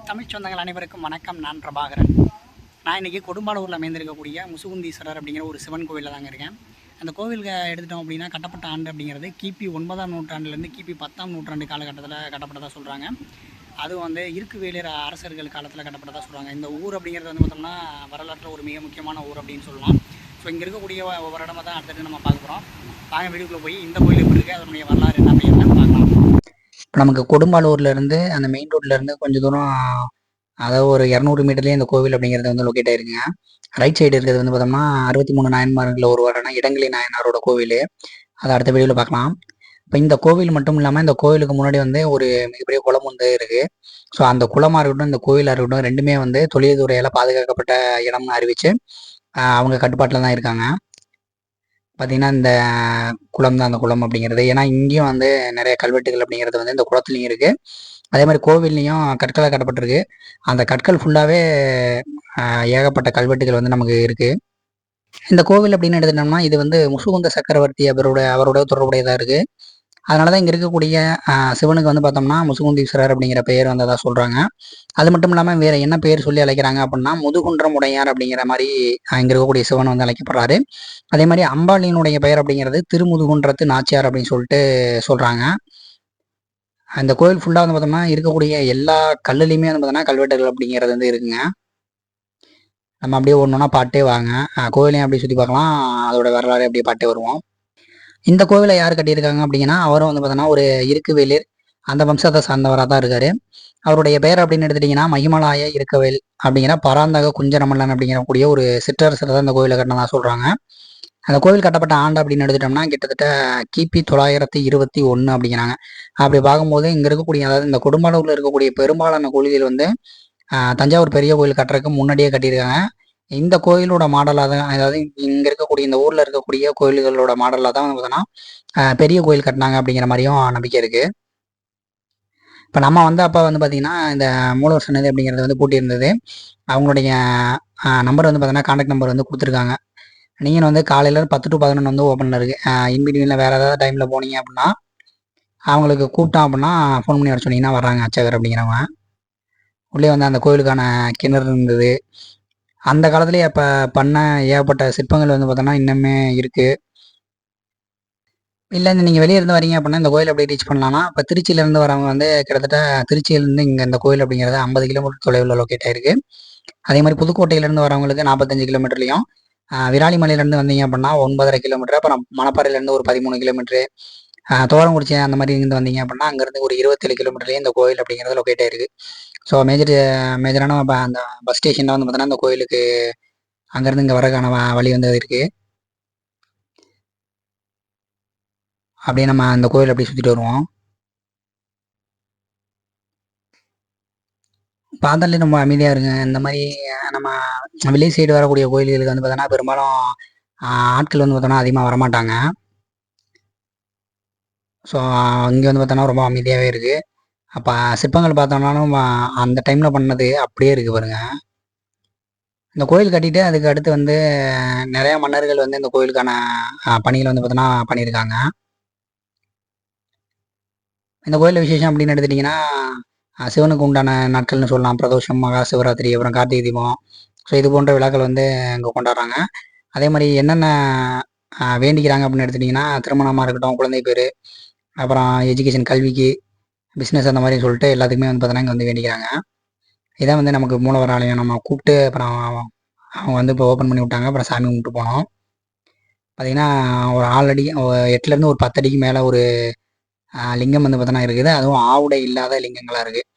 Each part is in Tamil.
தமிழ் சொந்தங்கள் அனைவருக்கும் வணக்கம். நான் பிரபாகரன். நான் இன்றைக்கி கொடும்பாலூரில் அமைந்திருக்கக்கூடிய முசுகுந்தீஸ்வரர் அப்படிங்கிற ஒரு சிவன் கோவிலில் தாங்க இருக்கேன். அந்த கோவில் எடுத்துட்டோம் அப்படின்னா கட்டப்பட்ட ஆண்டு அப்படிங்கிறது கிபி 9ஆம் நூற்றாண்டுலேருந்து கிபி 10ஆம் நூற்றாண்டு காலகட்டத்தில் கட்டப்பட்டதாக சொல்கிறாங்க. அதுவும் இருக்கு வேளிர் அரசர்கள் காலத்தில் கட்டப்பட்டதாக சொல்கிறாங்க. இந்த ஊர் அப்படிங்கிறது பார்த்தோம்னா வரலாற்றில் ஒரு மிக முக்கியமான ஊர் அப்படின்னு சொல்லலாம். ஸோ இங்கே இருக்கக்கூடிய ஒவ்வொரு இடமா தான் அடுத்தது நம்ம பார்க்க போகிறோம். வாங்க வீடியோக்குள்ளே போய் இந்த கோயில் எப்படி இருக்குது, அதனுடைய வரலாறு என்ன அப்படின்னு பார்க்கலாம். இப்போ நமக்கு கொடும்பாலூர்லேருந்து அந்த மெயின் ரோட்லேருந்து கொஞ்சம் தூரம், அதாவது ஒரு 200 மீட்டர்லேயே இந்த கோவில் அப்படிங்கிறது லொக்கேட் ஆயிருக்குங்க. ரைட் சைடு இருக்கிறது பார்த்தோம்னா 63 நாயன்மார்களில் ஒருவரான இடங்கிலி நாயனாரோட கோவில். அதை அடுத்த வீடியோவில் பார்க்கலாம். இப்போ இந்த கோவில் மட்டும் இல்லாமல் இந்த கோவிலுக்கு முன்னாடி ஒரு மிகப்பெரிய குளம் இருக்குது. ஸோ அந்த குளமாக இருக்கட்டும், இந்த கோவிலாக இருக்கட்டும், ரெண்டுமே தொழில்துறையால் பாதுகாக்கப்பட்ட இடம்னு அறிவித்து அவங்க கட்டுப்பாட்டில் தான் இருக்காங்க. பார்த்திங்கன்னா இந்த குளம் தான் அந்த குளம் அப்படிங்கிறது. ஏன்னா இங்கேயும் நிறைய கல்வெட்டுகள் அப்படிங்கிறது இந்த குளத்துலையும் இருக்குது. அதே மாதிரி கோவில்லையும் கற்களாக கட்டப்பட்டிருக்கு. அந்த கற்கள் ஃபுல்லாகவே ஏகப்பட்ட கல்வெட்டுகள் நமக்கு இருக்குது. இந்த கோவில் அப்படின்னு எடுத்துட்டோம்னா இது முசுகுந்த சக்கரவர்த்தி அவரோட தொடர்புடையதாக இருக்குது. அதனால தான் இங்கே இருக்கக்கூடிய சிவனுக்கு பார்த்தோம்னா முசுகுந்தீஸ்வரர் அப்படிங்கிற பெயர் வந்ததாக சொல்கிறாங்க. அது மட்டும் இல்லாமல் வேறு என்ன பெயர் சொல்லி அழைக்கிறாங்க அப்படின்னா முதுகுன்றம் உடையார் அப்படிங்கிற மாதிரி இங்கே இருக்கக்கூடிய சிவன் அழைக்கப்படுறாரு. அதே மாதிரி அம்பாளினுடைய பெயர் அப்படிங்கிறது திருமுதுகுன்றத்து நாச்சியார் அப்படின்னு சொல்லிட்டு சொல்கிறாங்க. அந்த கோயில் ஃபுல்லாக பார்த்தோம்னா இருக்கக்கூடிய எல்லா கல்லுலையுமே பார்த்தோம்னா கல்வெட்டுகள் அப்படிங்கிறது இருக்குங்க. நம்ம அப்படியே ஒன்றுனா பாட்டே வாங்க, கோவிலையும் அப்படியே சுற்றி பார்க்கலாம், அதோட வரலாறு அப்படியே பாட்டே வருவோம். இந்த கோவிலை யார் கட்டியிருக்காங்க அப்படிங்கன்னா அவரும் பார்த்தோன்னா ஒரு இருக்கு வேளிர் அந்த வம்சத்தை சார்ந்தவராக தான் இருக்காரு. அவருடைய பெயர் அப்படின்னு எடுத்துட்டிங்கன்னா மகிமலாய இருக்கவேல் அப்படிங்கிற பராந்தக குஞ்சரமல்லன் அப்படிங்கிற கூடிய ஒரு சிற்றரசர் தான் இந்த கோவிலை கட்டினதாக சொல்கிறாங்க. அந்த கோவில் கட்டப்பட்ட ஆண்டு அப்படின்னு எடுத்துட்டோம்னா கிட்டத்தட்ட கிபி 921 அப்படிங்கிறாங்க. அப்படி பார்க்கும்போது இங்கே இருக்கக்கூடிய, அதாவது இந்த கொடும்பாலூரில் இருக்கக்கூடிய பெரும்பாலான கோயில்கள் தஞ்சாவூர் பெரிய கோயில் கட்டுறதுக்கு முன்னாடியே கட்டியிருக்காங்க. இந்த கோயிலோட மாடலாக தான், அதாவது இங்கே இருக்கக்கூடிய இந்த ஊரில் இருக்கக்கூடிய கோயில்களோட மாடலாக தான் பார்த்தோன்னா பெரிய கோயில் கட்டினாங்க அப்படிங்கிற மாதிரியும் நம்பிக்கை இருக்குது. இப்போ நம்ம அப்போ பார்த்தீங்கன்னா இந்த மூலவர் சன்னதி அப்படிங்கிறது பூட்டி இருந்தது. அவங்களுடைய நம்பர் பார்த்தோன்னா கான்டாக்ட் நம்பர் கொடுத்துருக்காங்க. நீங்கள் காலையில் 10 to 11 ஓப்பனில் இருக்குது. இன்பிட்வீனில் வேறு ஏதாவது டைமில் போனீங்க அப்படின்னா அவங்களுக்கு கூப்பிட்டோம் அப்படின்னா ஃபோன் பண்ணி வர சொன்னீங்கன்னா வர்றாங்க அர்ச்சகர் அப்படிங்கிறவங்க. உள்ளே அந்த கோயிலுக்கான கிணறு இருந்தது. அந்த காலத்துலேயே அப்போ பண்ண ஏகப்பட்ட சிற்பங்கள் பார்த்தோன்னா இன்னுமே இருக்குது. இல்லை நீங்கள் வெளியே இருந்து வரீங்க அப்படின்னா இந்த கோயில் எப்படி ரீச் பண்ணலாம்னா, இப்போ திருச்சியிலேருந்து வரவங்க கிட்டத்தட்ட திருச்சியிலேருந்து இங்கே இந்த கோயில் அப்படிங்கிறது 50 கிலோமீட்டர் தொலைவில் லொக்கேட் ஆகிருக்கு. அதே மாதிரி புதுக்கோட்டையிலேருந்து வரவங்களுக்கு 45 கிலோமீட்டர்லையும், விராலிமலையிலேருந்து வந்தீங்க அப்படின்னா 9.5 கிலோமீட்டர், அப்புறம் மணப்பாறையிலேருந்து ஒரு 13 கிலோமீட்டரு, தோரங்குறிச்சி அந்த மாதிரி இருந்து வந்தீங்க அப்படின்னா அங்கேருந்து ஒரு 27 கிலோமீட்டர்லேயும் இந்த கோயில் அப்படிங்கிறது லொக்கேட் ஆகிருக்கு. ஸோ மேஜரான அந்த பஸ் ஸ்டேஷனில் பார்த்தோன்னா இந்த கோயிலுக்கு அங்கேருந்து இங்கே வரக்கான வழி இருக்குது. அப்படியே நம்ம அந்த கோயில் அப்படியே சுற்றிட்டு வருவோம். பார்த்தாலே ரொம்ப அமைதியாக இருங்க. இந்த மாதிரி நம்ம வில்லேஜ் சைடு வரக்கூடிய கோயில்களுக்கு பார்த்தோன்னா பெரும்பாலும் ஆட்கள் பார்த்தோன்னா அதிகமாக வரமாட்டாங்க. ஸோ இங்கே பார்த்தோன்னா ரொம்ப அமைதியாகவே இருக்குது. அப்போ சிற்பங்கள் பார்த்தோம்னாலும் அந்த டைமில் பண்ணது அப்படியே இருக்குது பாருங்க. இந்த கோயில் கட்டிட்டு அதுக்கு அடுத்து நிறையா மன்னர்கள் இந்த கோயிலுக்கான பணிகள் பார்த்தோன்னா பண்ணியிருக்காங்க. இந்த கோயிலில் விசேஷம் அப்படின்னு எடுத்துட்டிங்கன்னா சிவனுக்கு உண்டான நாட்கள்னு சொல்லலாம். பிரதோஷம், மகா சிவராத்திரி, அப்புறம் கார்த்திகை தீபம். ஸோ இது போன்ற விழாக்கள் இங்கே கொண்டாடுறாங்க. அதே மாதிரி என்னென்ன வேண்டிக்கிறாங்க அப்படின்னு எடுத்துட்டிங்கன்னா திருமணமாக இருக்கட்டும், குழந்தை பேர், அப்புறம் எஜுகேஷன் கல்விக்கு, பிஸ்னஸ் அந்த மாதிரி சொல்லிட்டு எல்லாத்துக்குமே பார்த்தோன்னா இங்கே வேண்டிக்கிறாங்க. இதான் நமக்கு மூலவர் ஆலயம். நம்ம கூப்பிட்டு அப்புறம் அவங்க இப்போ ஓப்பன் பண்ணி விட்டாங்க. அப்புறம் சாமி கும்பிட்டு போனோம். பார்த்திங்கன்னா ஒரு 4 அடி 8லேருந்து ஒரு 10 அடிக்கு மேலே ஒரு லிங்கம் பார்த்தோன்னா இருக்குது. அதுவும் ஆவுடை இல்லாத லிங்கங்களாக இருக்குது.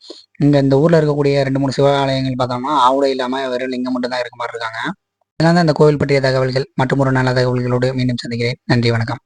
இங்கே இந்த ஊரில் இருக்கக்கூடிய 2-3 சிவாலயங்கள் பார்த்தோம்னா ஆவுடை இல்லாமல் வெறும் லிங்கம் மட்டும்தான் இருக்க மாதிரி இருக்காங்க. இதனால் தான் இந்த கோவில் பற்றிய தகவல்கள் மற்றும் ஒரு நல்ல தகவல்களோடு மீண்டும் சந்திக்கிறேன். நன்றி, வணக்கம்.